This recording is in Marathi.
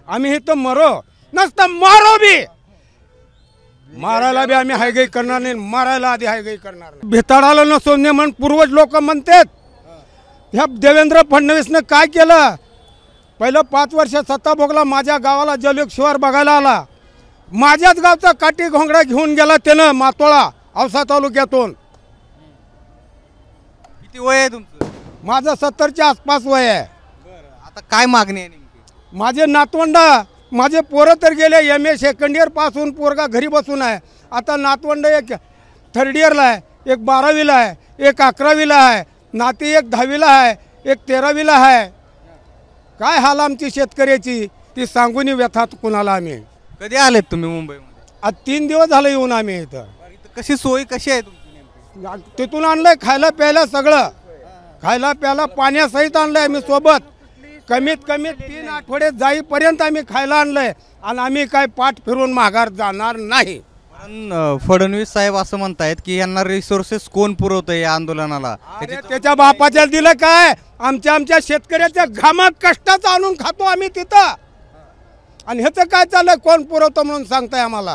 आम्ही इथं मरो नसतं मारो बी, मारायला बी आम्ही हायगाई करणार नाही, मारायला आधी हायगाई करणार नाही. भेताळाला नसोने म्हणून पूर्वज लोक म्हणतात. ह्या देवेंद्र फडणवीसनं काय केलं, पहिलं 5 वर्ष सत्ता भोगला, माझ्या गावाला जलयुग शिवार बघायला आला, माझ्याच गावचा काठी घोंगडा घेऊन गेला त्यानं मातोळा औसा तालुक्यातून. किती वय आहे तुमचं? माझं 70च्या आसपास वय आहे. आता काय मागणी आहे नेमकी? माझे नातवंडा, माझे पोरं तर गेले MA सेकंड इयर पास होऊन, पोरगा घरी बसून आहे. आता नातवंड एक 3rd इयरला आहे, एक 12वीला आहे, एक 11वीला आहे, नाती एक 10वीला आहे, एक 13वीला आहे. काय हाल आमची शेतकऱ्याची ती सांगून व्यथात कुणाला आम्ही. कधी आलेत तुम्ही मुंबईमध्ये? आज 3 दिवस झाले येऊन आम्ही इथं. इथं कशी सोय कशी आहे तुमची नेमकी? तिथून आणलंय खायला प्यायला सगळं, खायला प्यायला पाण्यासहित आणलंय आम्ही सोबत. कमीत कमी 3 आठवडे जाईपर्यंत आम्ही खायला आणलंय आणि आम्ही काय पाठ फिरून माघार जाणार नाही. पण फडणवीस साहेब असं म्हणतायत की यांना रिसोर्सेस कोण पुरवतंय या आंदोलनाला? अरे त्याच्या बापाच्या दिलं काय, आमच्या शेतकऱ्याच्या घामात कष्टाचं आणून खातो आम्ही तिथं. आणि ह्याचं काय चाललंय, कोण पुरवतं म्हणून सांगताय आम्हाला?